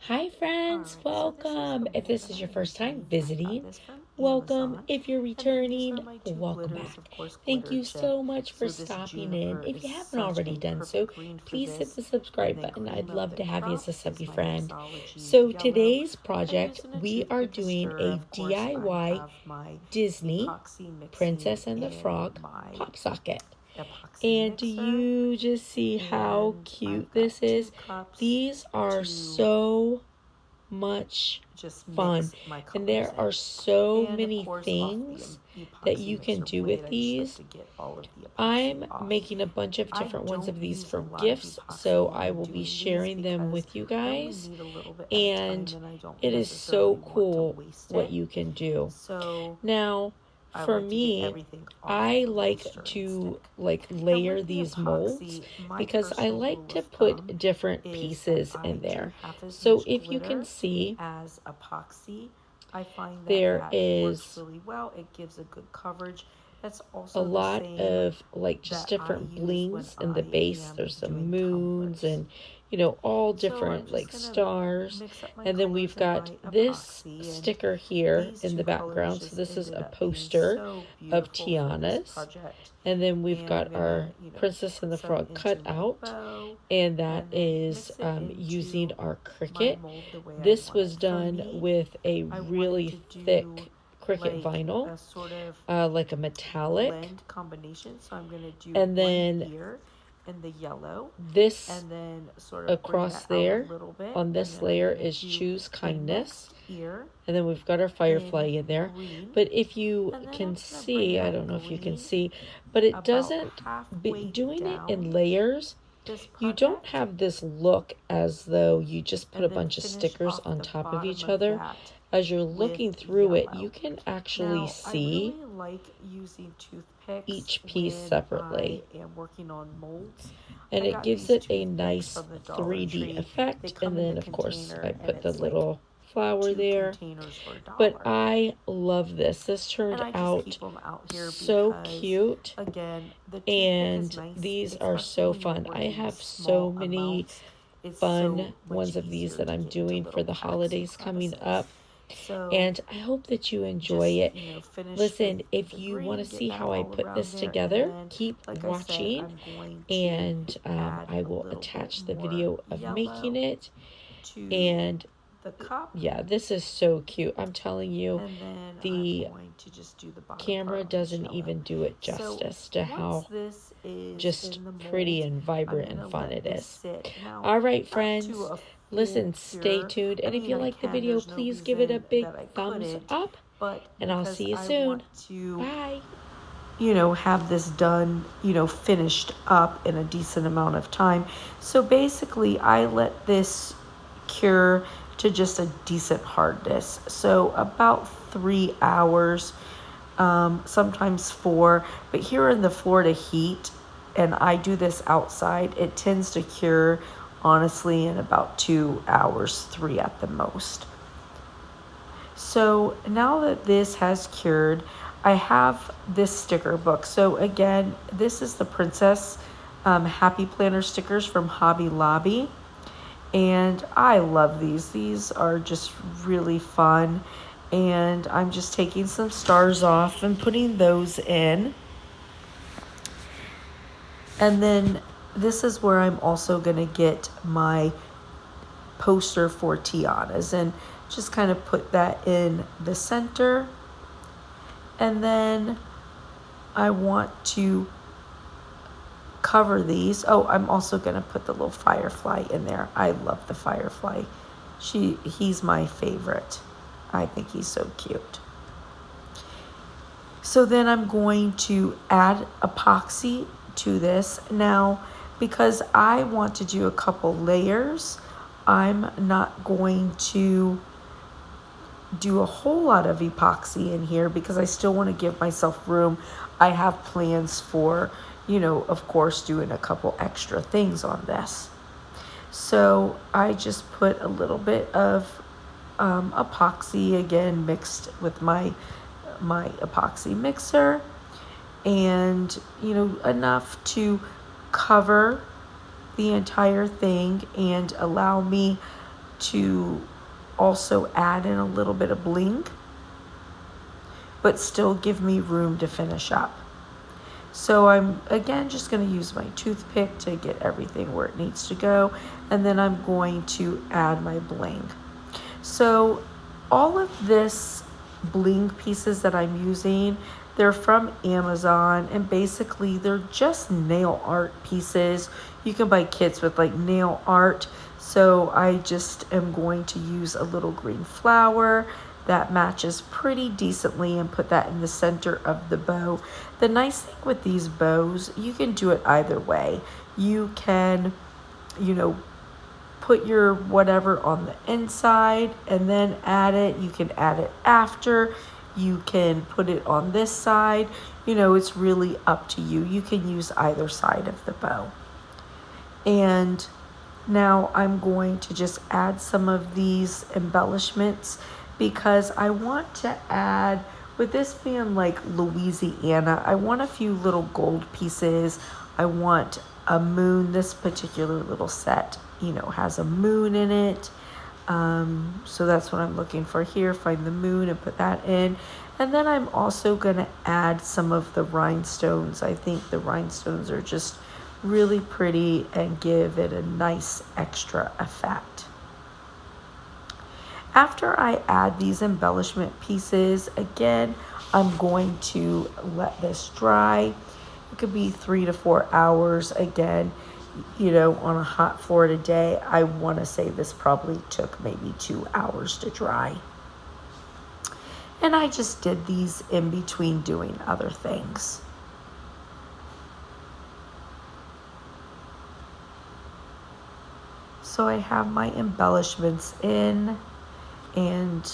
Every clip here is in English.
Hi, friends, welcome. If this is your first time visiting, welcome. If you're returning, welcome back. Thank you so much for stopping in. If you haven't already done so, please hit the subscribe button. I'd love to have you as a subby friend. So, today's project, we are doing a DIY Disney Princess and the Frog pop socket. And do you just see how cute this is? These are so much fun. And there are so many things that you can do with these. I'm making a bunch of different ones of these for gifts, so I will be sharing them with you guys. And it is so cool what you can do. Now, for me, I like to layer these molds because I like to put different pieces in there. So if you can see, there is a lot of just different blings in the base. There's some moons and all different stars. And then we've got this sticker here in the background. So this is a poster of Tiana's. And then we've got our Princess and the Frog cut out, and that is using our Cricut. This was done with a really thick Cricut vinyl, like a metallic combination. So I'm going to do and then here in the yellow. This and then across there on this layer is Choose Kindness. Here. And then we've got our firefly in there. But if you can see, I don't know if you can see, but it doesn't, doing it in layers, you don't have this look as though you just put a bunch of stickers on top of each other. As you're looking through it, you can actually see each piece separately. And it gives it a nice 3D effect. And then, of course, I put the little flower there. But I love this. This turned out so cute. And these are so fun. I have so many fun ones of these that I'm doing for the holidays coming up. And I hope that you enjoy it. Listen, if you want to see how I put this together, keep watching, and I will attach the video of making it. And yeah, this is so cute. I'm telling you, the camera doesn't even do it justice to how just pretty and vibrant and fun it is. All right, friends. Listen, stay tuned. And if you like the video, please give it a big thumbs up. And I'll see you soon. Bye. Have this done, finished up in a decent amount of time. So basically, I let this cure to just a decent hardness. So about 3 hours, sometimes 4. But here in the Florida heat, and I do this outside, it tends to cure honestly in about 2 hours, 3 at the most. So now that this has cured, I have this sticker book. So again, this is the Princess Happy Planner stickers from Hobby Lobby. And I love these. These are just really fun. And I'm just taking some stars off and putting those in. And then this is where I'm also going to get my poster for Tiana's and just kind of put that in the center. And then I want to cover these. Oh, I'm also going to put the little firefly in there. I love the firefly. He's my favorite. I think he's so cute. So then I'm going to add epoxy to this. Now, because I want to do a couple layers, I'm not going to do a whole lot of epoxy in here because I still want to give myself room. I have plans for, of course, doing a couple extra things on this. So I just put a little bit of epoxy, again, mixed with my epoxy mixer, and enough to cover the entire thing and allow me to also add in a little bit of bling, but still give me room to finish up. So I'm, again, just going to use my toothpick to get everything where it needs to go. And then I'm going to add my bling. So all of this bling pieces that I'm using, they're from Amazon, and basically they're just nail art pieces. You can buy kits with like nail art. So I just am going to use a little green flower that matches pretty decently and put that in the center of the bow. The nice thing with these bows, you can do it either way. You can, you know, put your whatever on the inside and then add it. You can add it after. You can put it on this side. You know, it's really up to you. You can use either side of the bow. And now I'm going to just add some of these embellishments because I want to add, with this being like Louisiana, I want a few little gold pieces. I want a moon. This particular little set, you know, has a moon in it. So that's what I'm looking for here. Find the moon and put that in. And then I'm also going to add some of the rhinestones. I think the rhinestones are just really pretty and give it a nice extra effect. After I add these embellishment pieces, again, I'm going to let this dry. It could be 3 to 4 hours. Again, you know, on a hot Florida day, I want to say this probably took maybe 2 hours to dry. And I just did these in between doing other things. So I have my embellishments in and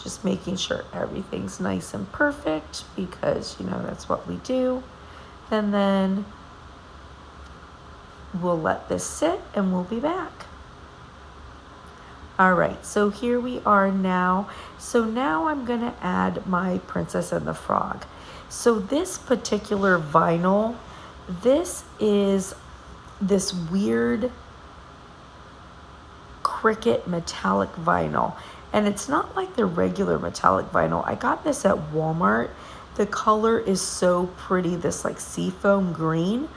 just making sure everything's nice and perfect because, you know, that's what we do. And then we'll let this sit and we'll be back. All right, so here we are now. So now I'm gonna add my Princess and the Frog. So this particular vinyl, this is this weird Cricut metallic vinyl, and it's not like the regular metallic vinyl. I got this at Walmart. The color is so pretty, this like seafoam green,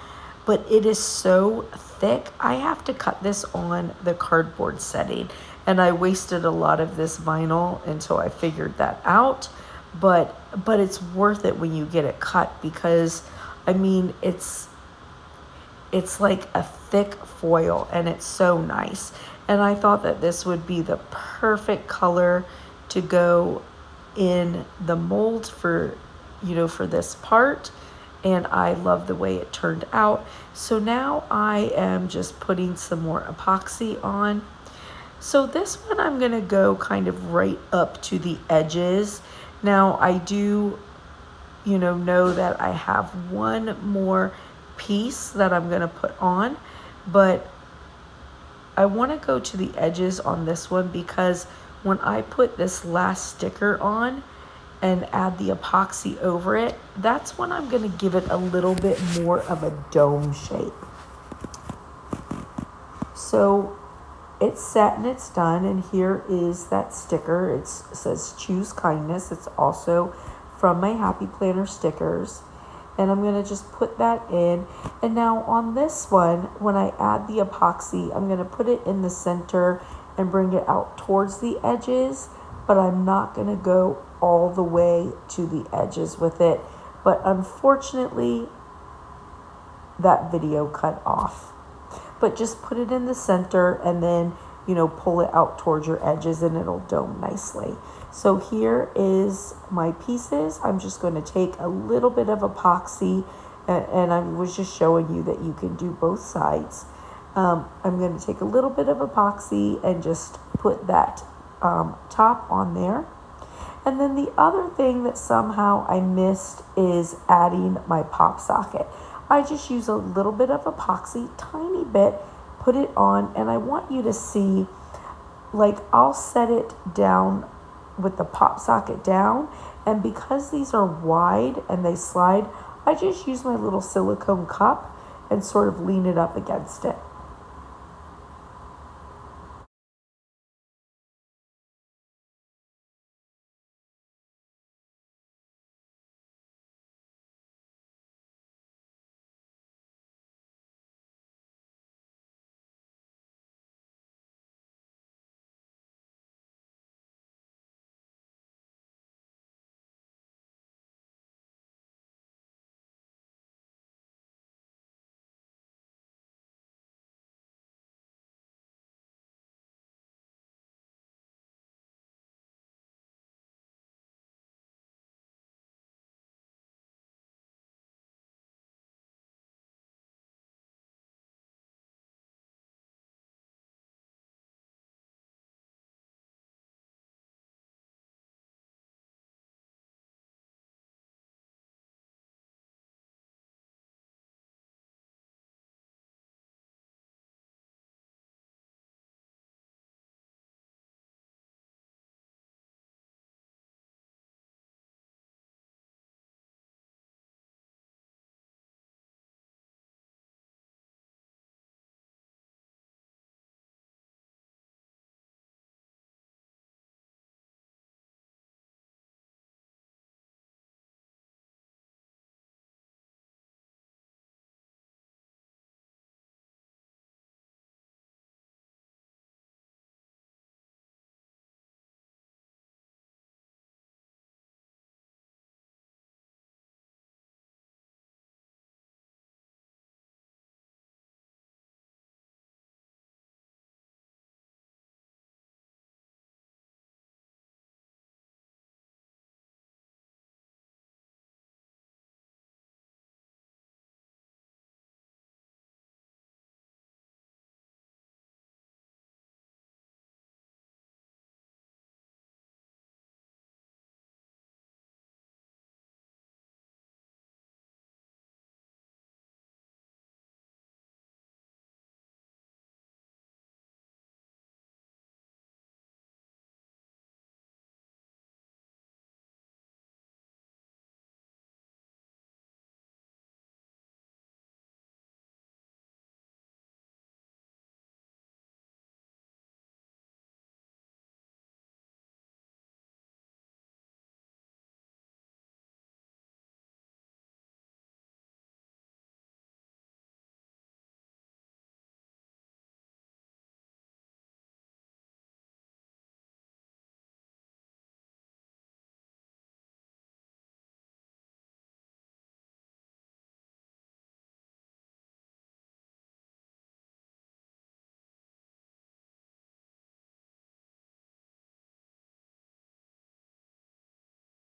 but it is so thick. I have to cut this on the cardboard setting, and I wasted a lot of this vinyl until I figured that out. But it's worth it when you get it cut because, I mean, it's like a thick foil and it's so nice. And I thought that this would be the perfect color to go in the mold for, you know, for this part. And I love the way it turned out. So now I am just putting some more epoxy on. So this one I'm gonna go kind of right up to the edges. Now I do, you know that I have one more piece that I'm gonna put on, but I want to go to the edges on this one because when I put this last sticker on and add the epoxy over it, that's when I'm going to give it a little bit more of a dome shape. So it's set and it's done, and here is that sticker. It says Choose Kindness. It's also from my Happy Planner stickers. And I'm going to just put that in. And now on this one, when I add the epoxy, I'm going to put it in the center and bring it out towards the edges, but I'm not going to go all the way to the edges with it. But unfortunately, that video cut off. But just put it in the center and then, you know, pull it out towards your edges and it'll dome nicely. So here is my pieces. I'm just going to take a little bit of epoxy, and I was just showing you that you can do both sides. I'm going to take a little bit of epoxy and just put that top on there. And then the other thing that somehow I missed is adding my pop socket. I just use a little bit of epoxy, tiny bit, put it on, and I want you to see, like, I'll set it down with the pop socket down, and because these are wide and they slide, I just use my little silicone cup and sort of lean it up against it.